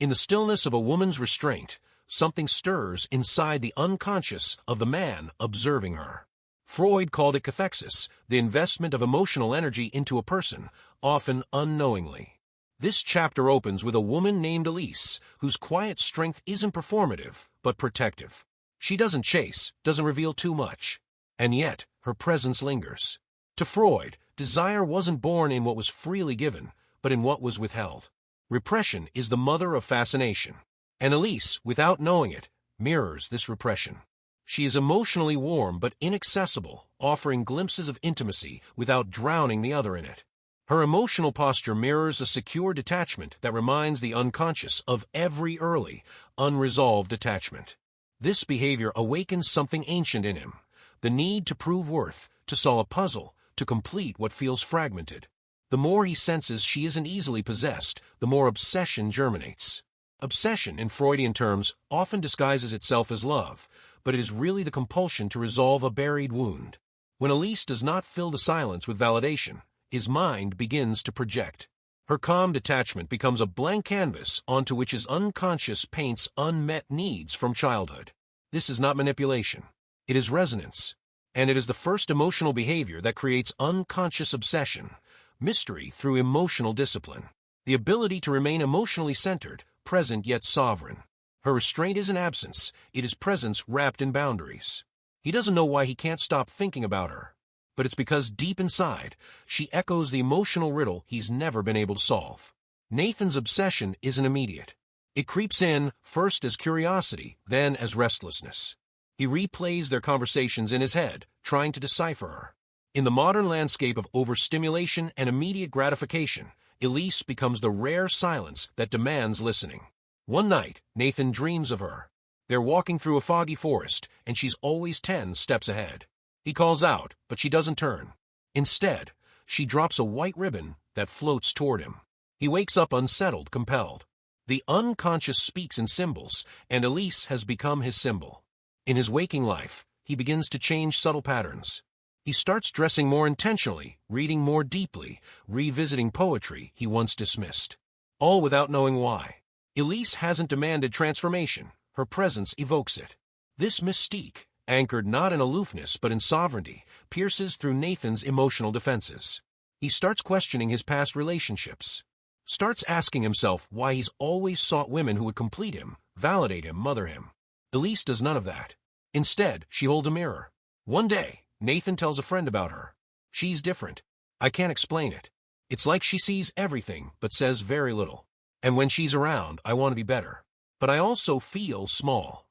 In the stillness of a woman's restraint, something stirs inside the unconscious of the man observing her. Freud called it cathexis, the investment of emotional energy into a person, often unknowingly. This chapter opens with a woman named Elise, whose quiet strength isn't performative, but protective. She doesn't chase, doesn't reveal too much, and yet her presence lingers. To Freud, desire wasn't born in what was freely given, but in what was withheld. Repression is the mother of fascination, and Elise, without knowing it, mirrors this repression. She is emotionally warm but inaccessible, offering glimpses of intimacy without drowning the other in it. Her emotional posture mirrors a secure detachment that reminds the unconscious of every early, unresolved attachment. This behavior awakens something ancient in him, the need to prove worth, to solve a puzzle, to complete what feels fragmented. The more he senses she isn't easily possessed, the more obsession germinates. Obsession, in Freudian terms, often disguises itself as love, but it is really the compulsion to resolve a buried wound. When Elise does not fill the silence with validation, his mind begins to project. Her calm detachment becomes a blank canvas onto which his unconscious paints unmet needs from childhood. This is not manipulation. It is resonance. And it is the first emotional behavior that creates unconscious obsession, mystery through emotional discipline. The ability to remain emotionally centered, present yet sovereign. Her restraint isn't absence, it is presence wrapped in boundaries. He doesn't know why he can't stop thinking about her, but it's because deep inside, she echoes the emotional riddle he's never been able to solve. Nathan's obsession isn't immediate. It creeps in, first as curiosity, then as restlessness. He replays their conversations in his head, trying to decipher her. In the modern landscape of overstimulation and immediate gratification, Elise becomes the rare silence that demands listening. One night, Nathan dreams of her. They're walking through a foggy forest, and she's always 10 steps ahead. He calls out, but she doesn't turn. Instead, she drops a white ribbon that floats toward him. He wakes up unsettled, compelled. The unconscious speaks in symbols, and Elise has become his symbol. In his waking life, he begins to change subtle patterns. He starts dressing more intentionally, reading more deeply, revisiting poetry he once dismissed. All without knowing why. Elise hasn't demanded transformation. Her presence evokes it. This mystique, anchored not in aloofness but in sovereignty, pierces through Nathan's emotional defenses. He starts questioning his past relationships. Starts asking himself why he's always sought women who would complete him, validate him, mother him. Elise does none of that. Instead, she holds a mirror. One day, Nathan tells a friend about her. She's different. I can't explain it. It's like she sees everything but says very little. And when she's around, I want to be better. But I also feel small.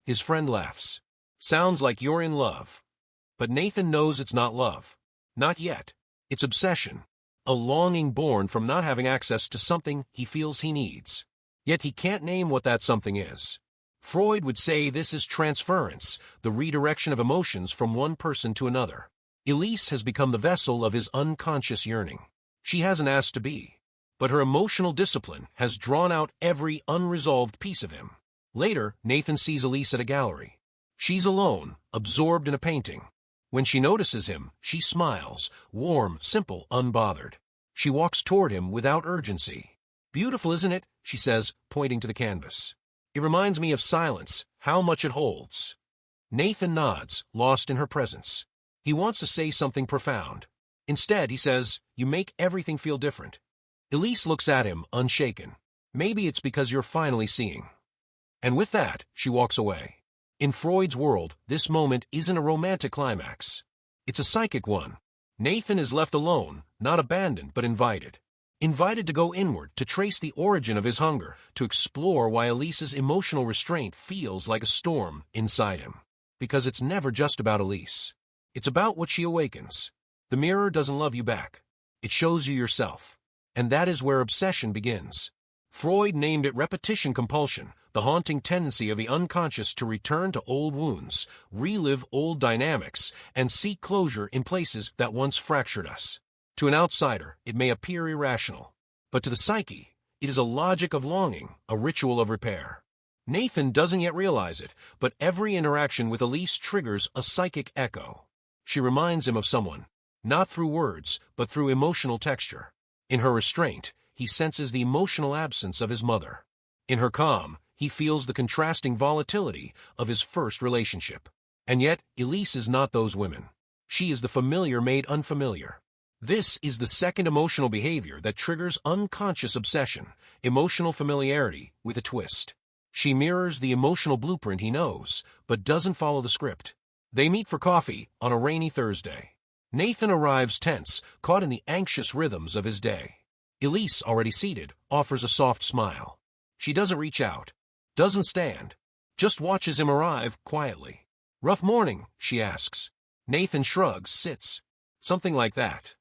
His friend laughs. Sounds like you're in love. But Nathan knows it's not love. Not yet. It's obsession. A longing born from not having access to something he feels he needs. Yet he can't name what that something is. Freud would say this is transference, the redirection of emotions from one person to another. Elise has become the vessel of his unconscious yearning. She hasn't asked to be. But her emotional discipline has drawn out every unresolved piece of him. Later, Nathan sees Elise at a gallery. She's alone, absorbed in a painting. When she notices him, she smiles, warm, simple, unbothered. She walks toward him without urgency. Beautiful, isn't it? She says, pointing to the canvas. It reminds me of silence, how much it holds. Nathan nods, lost in her presence. He wants to say something profound. Instead, he says, "You make everything feel different." Elise looks at him, unshaken. Maybe it's because you're finally seeing. And with that, she walks away. In Freud's world, this moment isn't a romantic climax. It's a psychic one. Nathan is left alone, not abandoned, but invited. Invited to go inward, to trace the origin of his hunger, to explore why Elise's emotional restraint feels like a storm inside him. Because it's never just about Elise. It's about what she awakens. The mirror doesn't love you back. It shows you yourself. And that is where obsession begins. Freud named it repetition compulsion, the haunting tendency of the unconscious to return to old wounds, relive old dynamics, and seek closure in places that once fractured us. To an outsider, it may appear irrational. But to the psyche, it is a logic of longing, a ritual of repair. Nathan doesn't yet realize it, but every interaction with Elise triggers a psychic echo. She reminds him of someone, not through words, but through emotional texture. In her restraint, he senses the emotional absence of his mother. In her calm, he feels the contrasting volatility of his first relationship. And yet, Elise is not those women. She is the familiar made unfamiliar. This is the second emotional behavior that triggers unconscious obsession, emotional familiarity, with a twist. She mirrors the emotional blueprint he knows, but doesn't follow the script. They meet for coffee on a rainy Thursday. Nathan arrives tense, caught in the anxious rhythms of his day. Elise, already seated, offers a soft smile. She doesn't reach out, doesn't stand, just watches him arrive quietly. "Rough morning?" she asks. Nathan shrugs, sits. "Something like that."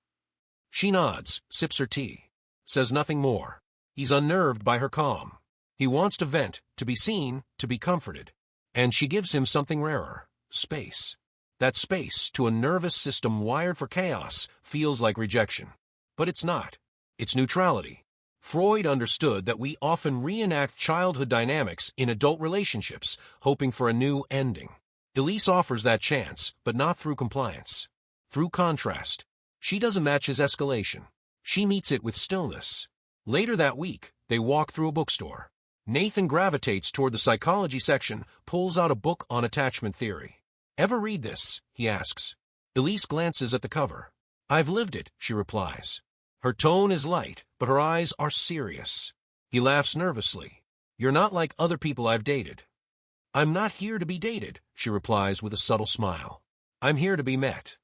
She nods, sips her tea, says nothing more. He's unnerved by her calm. He wants to vent, to be seen, to be comforted. And she gives him something rarer: space. That space, to a nervous system wired for chaos, feels like rejection. But it's not. It's neutrality. Freud understood that we often reenact childhood dynamics in adult relationships, hoping for a new ending. Elise offers that chance, but not through compliance. Through contrast. She doesn't match his escalation. She meets it with stillness. Later that week, they walk through a bookstore. Nathan gravitates toward the psychology section, pulls out a book on attachment theory. "Ever read this?" he asks. Elise glances at the cover. "I've lived it," she replies. Her tone is light, but her eyes are serious. He laughs nervously. "You're not like other people I've dated." "I'm not here to be dated," she replies with a subtle smile. "I'm here to be met."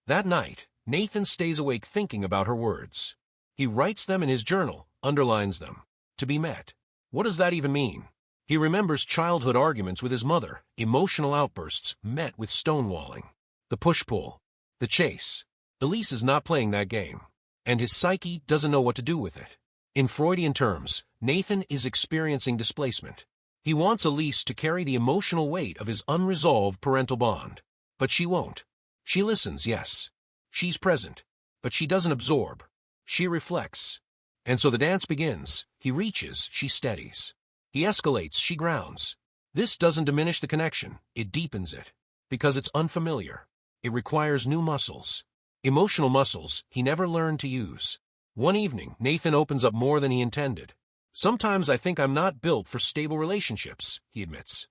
That night, Nathan stays awake thinking about her words. He writes them in his journal, underlines them. To be met. What does that even mean? He remembers childhood arguments with his mother, emotional outbursts met with stonewalling. The push-pull. The chase. Elise is not playing that game. And his psyche doesn't know what to do with it. In Freudian terms, Nathan is experiencing displacement. He wants Elise to carry the emotional weight of his unresolved parental bond. But she won't. She listens, yes. She's present. But she doesn't absorb. She reflects. And so the dance begins. He reaches, she steadies. He escalates, she grounds. This doesn't diminish the connection, it deepens it. Because it's unfamiliar. It requires new muscles. Emotional muscles he never learned to use. One evening, Nathan opens up more than he intended. "Sometimes I think I'm not built for stable relationships," he admits.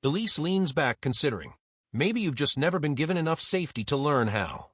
Elise leans back, considering. "Maybe you've just never been given enough safety to learn how."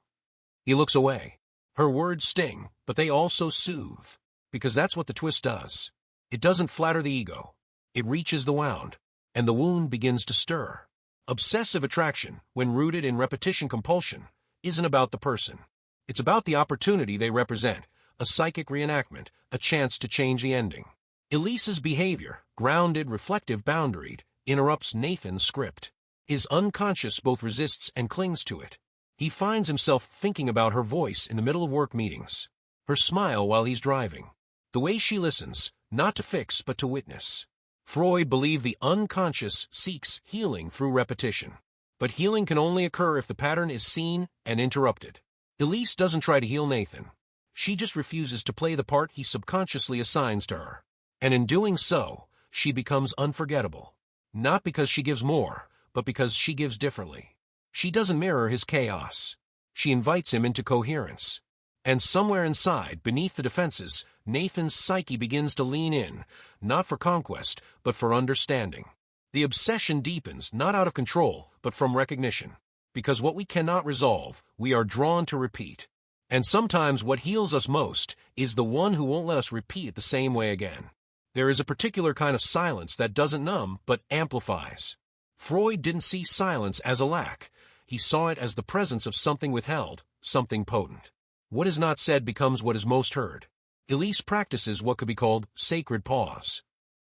He looks away. Her words sting, but they also soothe. Because that's what the twist does. It doesn't flatter the ego. It reaches the wound, and the wound begins to stir. Obsessive attraction, when rooted in repetition compulsion, isn't about the person. It's about the opportunity they represent, a psychic reenactment, a chance to change the ending. Elise's behavior, grounded, reflective, boundaried, interrupts Nathan's script. His unconscious both resists and clings to it. He finds himself thinking about her voice in the middle of work meetings, her smile while he's driving, the way she listens, not to fix but to witness. Freud believed the unconscious seeks healing through repetition. But healing can only occur if the pattern is seen and interrupted. Elise doesn't try to heal Nathan. She just refuses to play the part he subconsciously assigns to her. And in doing so, she becomes unforgettable. Not because she gives more, but because she gives differently. She doesn't mirror his chaos. She invites him into coherence. And somewhere inside, beneath the defenses, Nathan's psyche begins to lean in, not for conquest, but for understanding. The obsession deepens, not out of control, but from recognition. Because what we cannot resolve, we are drawn to repeat. And sometimes what heals us most is the one who won't let us repeat the same way again. There is a particular kind of silence that doesn't numb, but amplifies. Freud didn't see silence as a lack. He saw it as the presence of something withheld, something potent. What is not said becomes what is most heard. Elise practices what could be called sacred pause.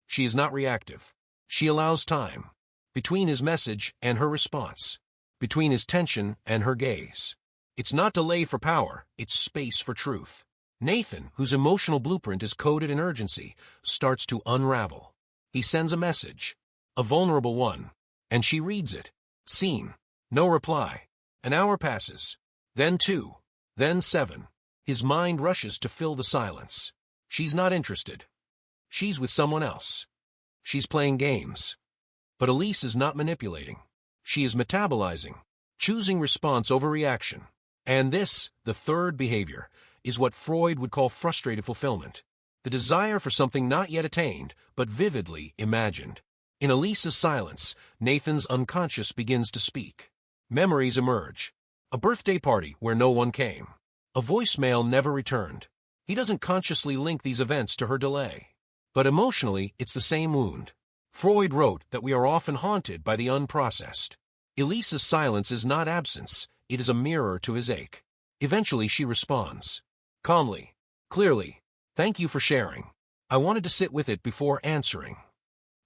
She is not reactive. She allows time. Between his message and her response. Between his tension and her gaze. It's not delay for power, it's space for truth. Nathan, whose emotional blueprint is coded in urgency, starts to unravel. He sends a message, a vulnerable one, and she reads it. Seen. No reply. An hour passes. Then 2. Then 7. His mind rushes to fill the silence. She's not interested. She's with someone else. She's playing games. But Elise is not manipulating. She is metabolizing, choosing response over reaction. And this, the third behavior, is what Freud would call frustrated fulfillment. the desire for something not yet attained, but vividly imagined. In Elise's silence, Nathan's unconscious begins to speak. Memories emerge. A birthday party where no one came. A voicemail never returned. He doesn't consciously link these events to her delay. But emotionally, it's the same wound. Freud wrote that we are often haunted by the unprocessed. Elise's silence is not absence, it is a mirror to his ache. Eventually she responds. Calmly, clearly, thank you for sharing. I wanted to sit with it before answering.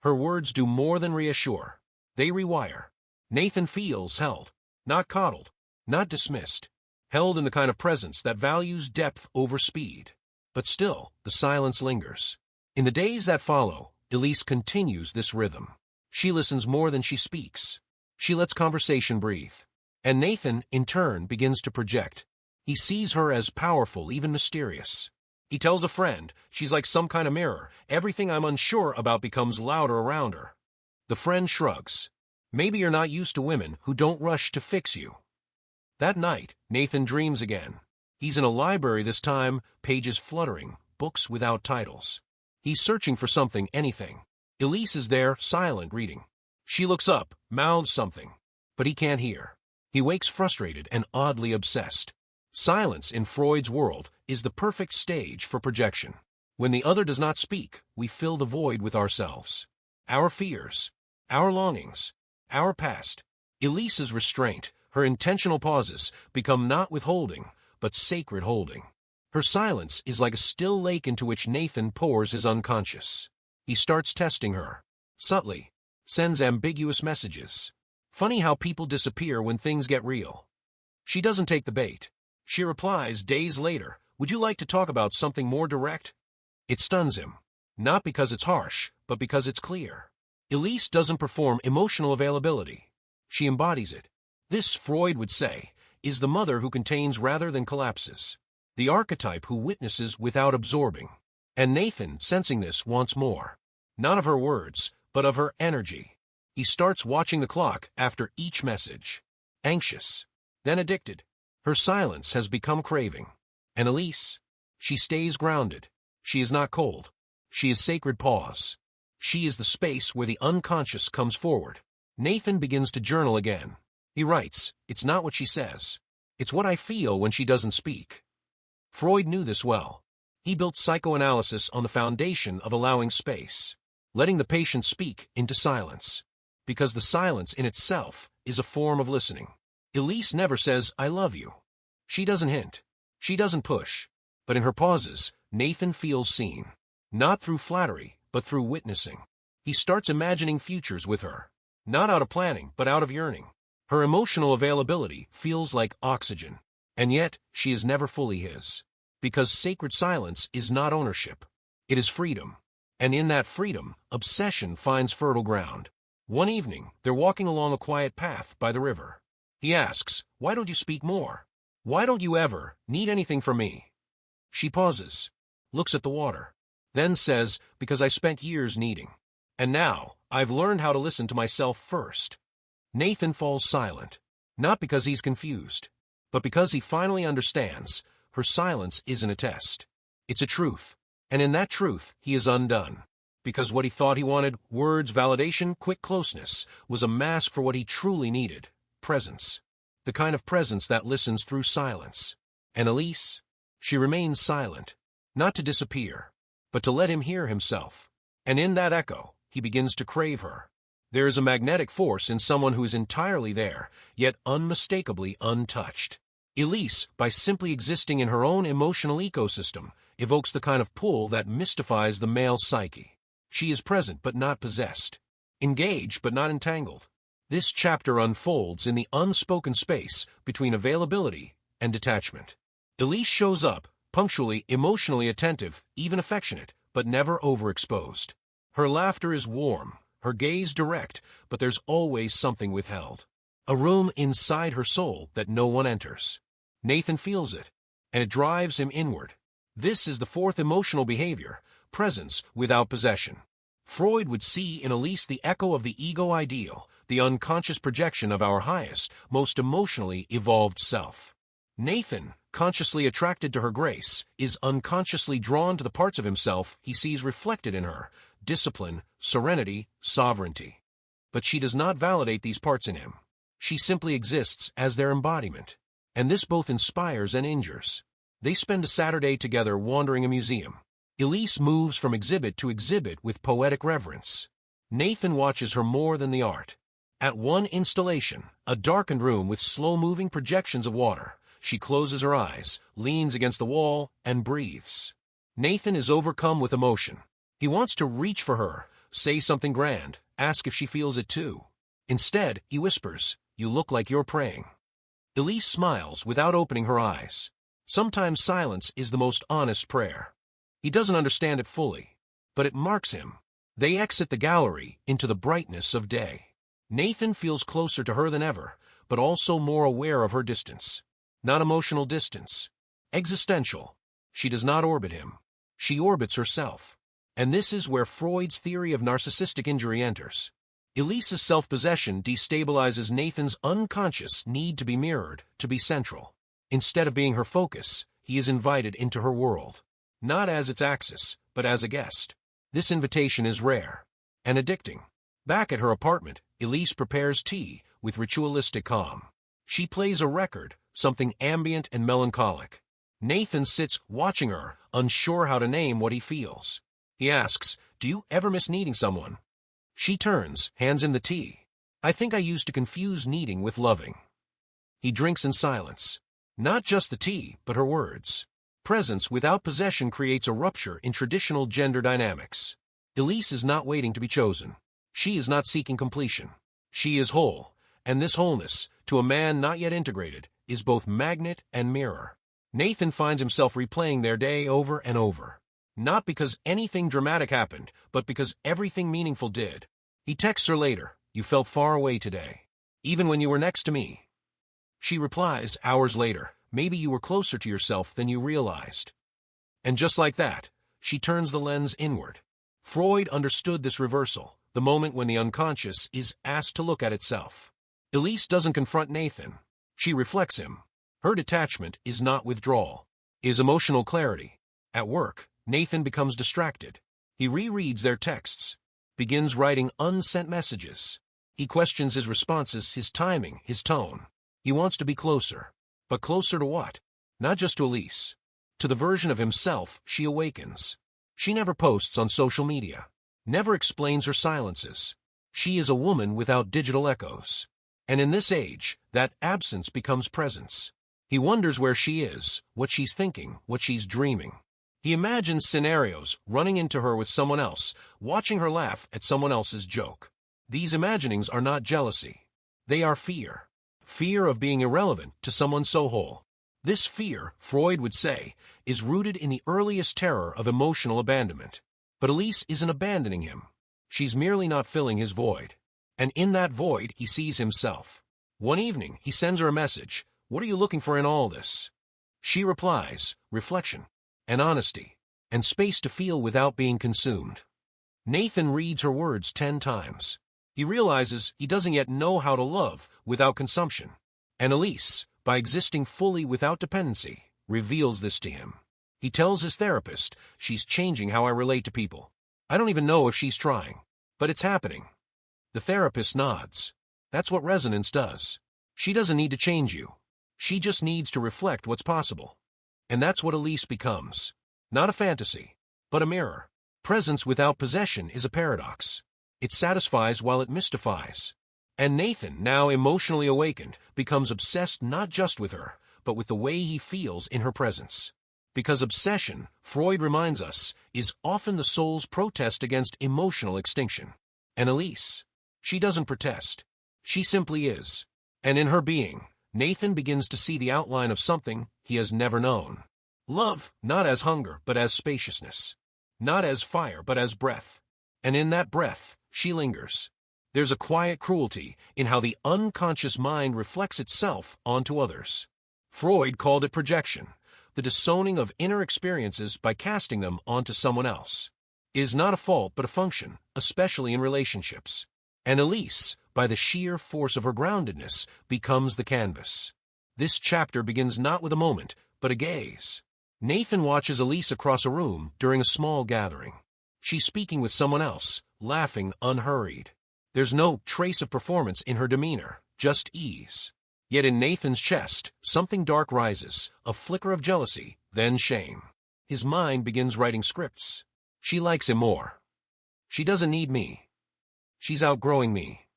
Her words do more than reassure. They rewire. Nathan feels held, not coddled, not dismissed, held in the kind of presence that values depth over speed. But still, the silence lingers. In the days that follow, Elise continues this rhythm. She listens more than she speaks. She lets conversation breathe. And Nathan, in turn, begins to project. He sees her as powerful, even mysterious. He tells a friend, she's like some kind of mirror. Everything I'm unsure about becomes louder around her. The friend shrugs. Maybe you're not used to women who don't rush to fix you. That night, Nathan dreams again. He's in a library this time, pages fluttering, books without titles. He's searching for something, anything. Elise is there, silent, reading. She looks up, mouths something. But he can't hear. He wakes frustrated and oddly obsessed. Silence in Freud's world is the perfect stage for projection. When the other does not speak, we fill the void with ourselves. Our fears, our longings, our past. Elise's restraint, her intentional pauses, become not withholding, but sacred holding. Her silence is like a still lake into which Nathan pours his unconscious. He starts testing her. Subtly. Sends ambiguous messages. Funny how people disappear when things get real. She doesn't take the bait. She replies days later, would you like to talk about something more direct? It stuns him. Not because it's harsh, but because it's clear. Elise doesn't perform emotional availability. She embodies it. This, Freud would say, is the mother who contains rather than collapses. The archetype who witnesses without absorbing. And Nathan, sensing this, wants more. Not of her words, but of her energy. He starts watching the clock after each message. Anxious. Then addicted. Her silence has become craving. And Elise? She stays grounded. She is not cold. She is sacred pause. She is the space where the unconscious comes forward. Nathan begins to journal again. He writes, it's not what she says. It's what I feel when she doesn't speak. Freud knew this well. He built psychoanalysis on the foundation of allowing space, letting the patient speak into silence, because the silence in itself is a form of listening. Elise never says, I love you. She doesn't hint. She doesn't push. But in her pauses, Nathan feels seen. Not through flattery, but through witnessing. He starts imagining futures with her. Not out of planning, but out of yearning. Her emotional availability feels like oxygen. And yet, she is never fully his. Because sacred silence is not ownership. It is freedom. And in that freedom, obsession finds fertile ground. One evening, they're walking along a quiet path by the river. He asks, why don't you speak more? Why don't you ever need anything from me? She pauses, looks at the water, then says, because I spent years needing. And now, I've learned how to listen to myself first. Nathan falls silent, not because he's confused, but because he finally understands her silence isn't a test. It's a truth. And in that truth, he is undone. Because what he thought he wanted, words, validation, quick closeness, was a mask for what he truly needed. Presence. The kind of presence that listens through silence. And Elise? She remains silent. Not to disappear, but to let him hear himself. And in that echo, he begins to crave her. There is a magnetic force in someone who is entirely there, yet unmistakably untouched. Elise, by simply existing in her own emotional ecosystem, evokes the kind of pull that mystifies the male psyche. She is present but not possessed. Engaged but not entangled. This chapter unfolds in the unspoken space between availability and detachment. Elise shows up, punctually, emotionally attentive, even affectionate, but never overexposed. Her laughter is warm, her gaze direct, but there's always something withheld. A room inside her soul that no one enters. Nathan feels it, and it drives him inward. This is the fourth emotional behavior, presence without possession. Freud would see in Elise the echo of the ego ideal, the unconscious projection of our highest, most emotionally evolved self. Nathan, consciously attracted to her grace, is unconsciously drawn to the parts of himself he sees reflected in her: discipline, serenity, sovereignty. But she does not validate these parts in him. She simply exists as their embodiment. And this both inspires and injures. They spend a Saturday together wandering a museum. Elise moves from exhibit to exhibit with poetic reverence. Nathan watches her more than the art. At one installation, a darkened room with slow-moving projections of water, she closes her eyes, leans against the wall, and breathes. Nathan is overcome with emotion. He wants to reach for her, say something grand, ask if she feels it too. Instead, he whispers, "You look like you're praying." Elise smiles without opening her eyes. Sometimes silence is the most honest prayer. He doesn't understand it fully, but it marks him. They exit the gallery into the brightness of day. Nathan feels closer to her than ever, but also more aware of her distance. Not emotional distance. Existential. She does not orbit him. She orbits herself. And this is where Freud's theory of narcissistic injury enters. Elise's self-possession destabilizes Nathan's unconscious need to be mirrored, to be central. Instead of being her focus, he is invited into her world. Not as its axis, but as a guest. This invitation is rare and addicting. Back at her apartment, Elise prepares tea with ritualistic calm. She plays a record, something ambient and melancholic. Nathan sits watching her, unsure how to name what he feels. He asks, "Do you ever miss needing someone?" She turns, hands him the tea. "I think I used to confuse needing with loving." He drinks in silence. Not just the tea, but her words. Presence without possession creates a rupture in traditional gender dynamics. Elise is not waiting to be chosen. She is not seeking completion. She is whole, and this wholeness, to a man not yet integrated, is both magnet and mirror. Nathan finds himself replaying their day over and over. Not because anything dramatic happened, but because everything meaningful did. He texts her later, "You felt far away today, even when you were next to me." She replies, hours later, "Maybe you were closer to yourself than you realized." And just like that, she turns the lens inward. Freud understood this reversal, the moment when the unconscious is asked to look at itself. Elise doesn't confront Nathan. She reflects him. Her detachment is not withdrawal, is emotional clarity. At work, Nathan becomes distracted. He rereads their texts, begins writing unsent messages. He questions his responses, his timing, his tone. He wants to be closer. But closer to what? Not just to Elise. To the version of himself she awakens. She never posts on social media. Never explains her silences. She is a woman without digital echoes. And in this age, that absence becomes presence. He wonders where she is, what she's thinking, what she's dreaming. He imagines scenarios, running into her with someone else, watching her laugh at someone else's joke. These imaginings are not jealousy. They are fear. Fear of being irrelevant to someone so whole. This fear, Freud would say, is rooted in the earliest terror of emotional abandonment. But Elise isn't abandoning him. She's merely not filling his void. And in that void, he sees himself. One evening, he sends her a message. "What are you looking for in all this?" She replies, "Reflection, and honesty, and space to feel without being consumed." Nathan reads her words 10 times. He realizes he doesn't yet know how to love without consumption. And Elise, by existing fully without dependency, reveals this to him. He tells his therapist, "She's changing how I relate to people. I don't even know if she's trying, but it's happening." The therapist nods. That's what resonance does. She doesn't need to change you. She just needs to reflect what's possible. And that's what Elise becomes. Not a fantasy, but a mirror. Presence without possession is a paradox. It satisfies while it mystifies. And Nathan, now emotionally awakened, becomes obsessed not just with her, but with the way he feels in her presence. Because obsession, Freud reminds us, is often the soul's protest against emotional extinction. And Elise, she doesn't protest. She simply is. And in her being, Nathan begins to see the outline of something he has never known. Love, not as hunger, but as spaciousness. Not as fire, but as breath. And in that breath, she lingers. There's a quiet cruelty in how the unconscious mind reflects itself onto others. Freud called it projection, the disowning of inner experiences by casting them onto someone else. It is not a fault but a function, especially in relationships. And Elise, by the sheer force of her groundedness, becomes the canvas. This chapter begins not with a moment, but a gaze. Nathan watches Elise across a room during a small gathering. She's speaking with someone else, laughing unhurried. There's no trace of performance in her demeanor, just ease. Yet in Nathan's chest, something dark rises, a flicker of jealousy, then shame. His mind begins writing scripts. She likes him more. She doesn't need me. She's outgrowing me.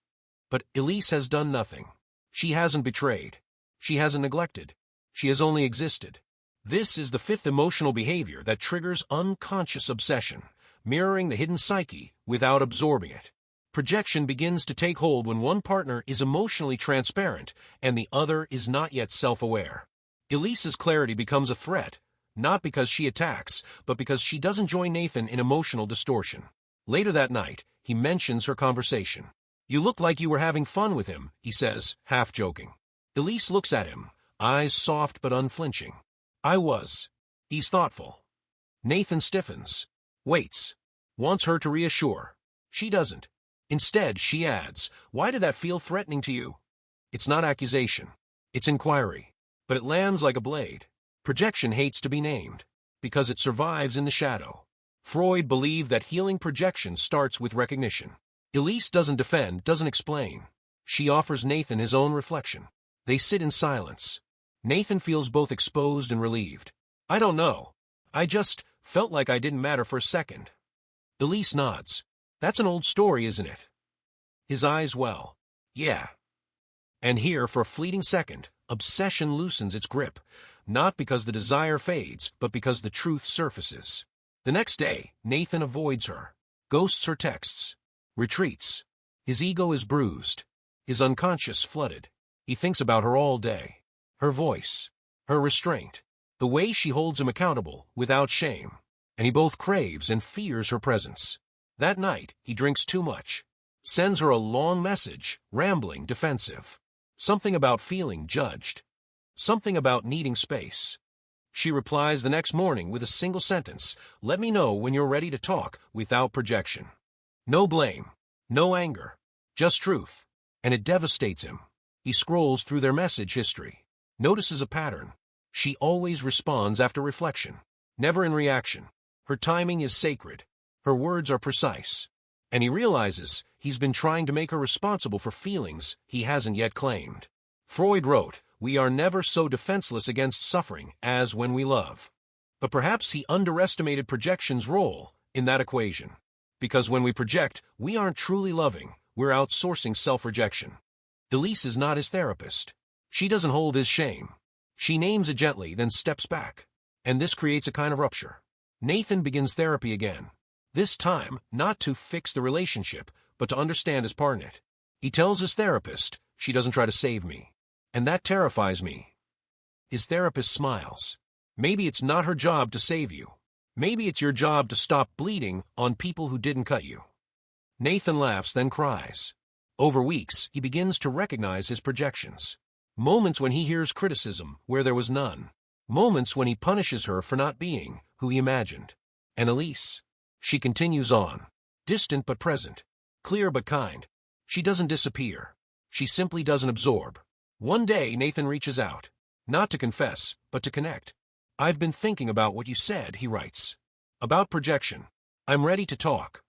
But Elise has done nothing. She hasn't betrayed. She hasn't neglected. She has only existed. This is the fifth emotional behavior that triggers unconscious obsession, mirroring the hidden psyche without absorbing it. Projection begins to take hold when one partner is emotionally transparent and the other is not yet self-aware. Elise's clarity becomes a threat, not because she attacks, but because she doesn't join Nathan in emotional distortion. Later that night, he mentions her conversation. "You look like you were having fun with him," he says, half joking. Elise looks at him, eyes soft but unflinching. "I was." He's thoughtful. Nathan stiffens, waits, wants her to reassure. She doesn't. Instead, she adds, "Why did that feel threatening to you?" It's not accusation. It's inquiry. But it lands like a blade. Projection hates to be named, because it survives in the shadow. Freud believed that healing projection starts with recognition. Elise doesn't defend, doesn't explain. She offers Nathan his own reflection. They sit in silence. Nathan feels both exposed and relieved. "I don't know. I just felt like I didn't matter for a second." Elise nods. "That's an old story, isn't it?" His eyes well. "Yeah." And here, for a fleeting second, obsession loosens its grip, not because the desire fades, but because the truth surfaces. The next day, Nathan avoids her, ghosts her texts, retreats. His ego is bruised, his unconscious flooded. He thinks about her all day. Her voice, her restraint, the way she holds him accountable without shame. And he both craves and fears her presence. That night, he drinks too much, sends her a long message, rambling, defensive. Something about feeling judged. Something about needing space. She replies the next morning with a single sentence, "Let me know when you're ready to talk," without projection. No blame, no anger, just truth. And it devastates him. He scrolls through their message history, notices a pattern. She always responds after reflection, never in reaction. Her timing is sacred. Her words are precise. And he realizes he's been trying to make her responsible for feelings he hasn't yet claimed. Freud wrote, "We are never so defenseless against suffering as when we love." But perhaps he underestimated projection's role in that equation. Because when we project, we aren't truly loving, we're outsourcing self-rejection. Elise is not his therapist. She doesn't hold his shame. She names it gently, then steps back. And this creates a kind of rupture. Nathan begins therapy again. This time, not to fix the relationship, but to understand his part in it. He tells his therapist, "She doesn't try to save me." And that terrifies me. His therapist smiles. "Maybe it's not her job to save you. Maybe it's your job to stop bleeding on people who didn't cut you." Nathan laughs, then cries. Over weeks, he begins to recognize his projections. Moments when he hears criticism where there was none. Moments when he punishes her for not being who he imagined. And Elise? She continues on. Distant but present. Clear but kind. She doesn't disappear. She simply doesn't absorb. One day, Nathan reaches out. Not to confess, but to connect. "I've been thinking about what you said," he writes. "About projection. I'm ready to talk."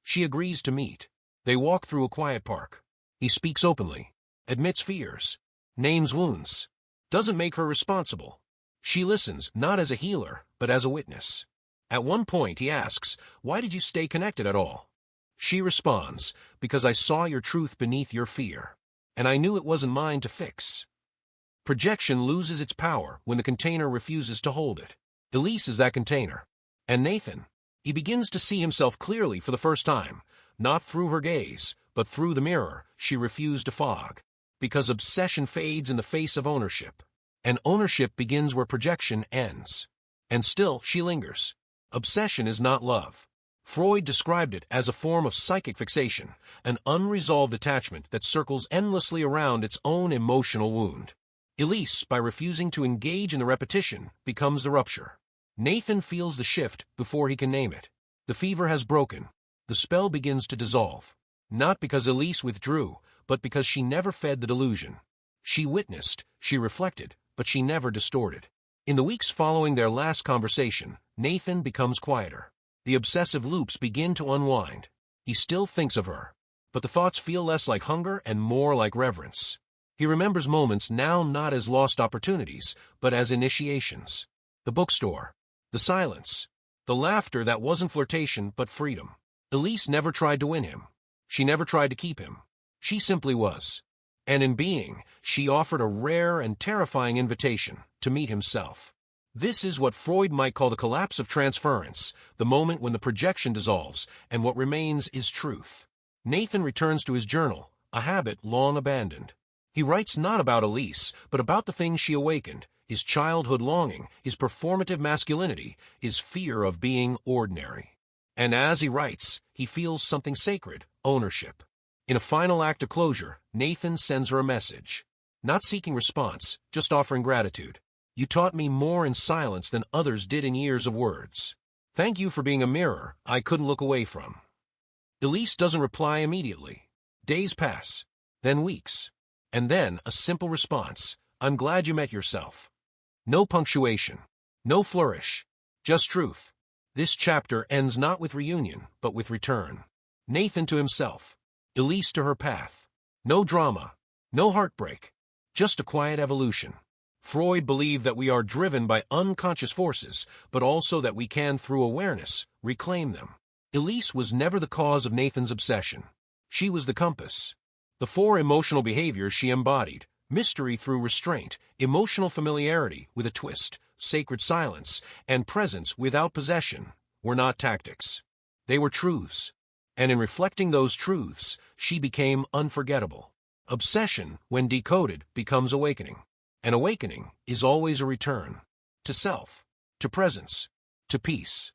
She agrees to meet. They walk through a quiet park. He speaks openly. Admits fears. Names wounds. Doesn't make her responsible. She listens, not as a healer, but as a witness. At one point, he asks, "Why did you stay connected at all?" She responds, "Because I saw your truth beneath your fear, and I knew it wasn't mine to fix." Projection loses its power when the container refuses to hold it. Elise is that container. And Nathan, he begins to see himself clearly for the first time, not through her gaze, but through the mirror she refused to fog. Because obsession fades in the face of ownership, and ownership begins where projection ends. And still, she lingers. Obsession is not love. Freud described it as a form of psychic fixation, an unresolved attachment that circles endlessly around its own emotional wound. Elise, by refusing to engage in the repetition, becomes the rupture. Nathan feels the shift before he can name it. The fever has broken. The spell begins to dissolve. Not because Elise withdrew, but because she never fed the delusion. She witnessed, she reflected, but she never distorted. In the weeks following their last conversation, Nathan becomes quieter. The obsessive loops begin to unwind. He still thinks of her, but the thoughts feel less like hunger and more like reverence. He remembers moments now not as lost opportunities, but as initiations. The bookstore, the silence, the laughter that wasn't flirtation but freedom. Elise never tried to win him. She never tried to keep him. She simply was. And in being, she offered a rare and terrifying invitation to meet himself. This is what Freud might call the collapse of transference, the moment when the projection dissolves and what remains is truth. Nathan returns to his journal, a habit long abandoned. He writes not about Elise, but about the things she awakened, his childhood longing, his performative masculinity, his fear of being ordinary. And as he writes, he feels something sacred, ownership. In a final act of closure, Nathan sends her a message. Not seeking response, just offering gratitude. You taught me more in silence than others did in years of words. Thank you for being a mirror I couldn't look away from. Elise doesn't reply immediately. Days pass, then weeks, and then a simple response. I'm glad you met yourself. No punctuation, no flourish, just truth. This chapter ends not with reunion, but with return. Nathan to himself, Elise to her path. No drama, no heartbreak, just a quiet evolution. Freud believed that we are driven by unconscious forces, but also that we can, through awareness, reclaim them. Elise was never the cause of Nathan's obsession. She was the compass. The 4 emotional behaviors she embodied: mystery through restraint, emotional familiarity with a twist, sacred silence, and presence without possession, were not tactics. They were truths. And in reflecting those truths, she became unforgettable. Obsession, when decoded, becomes awakening. And awakening is always a return. To self, to presence, to peace.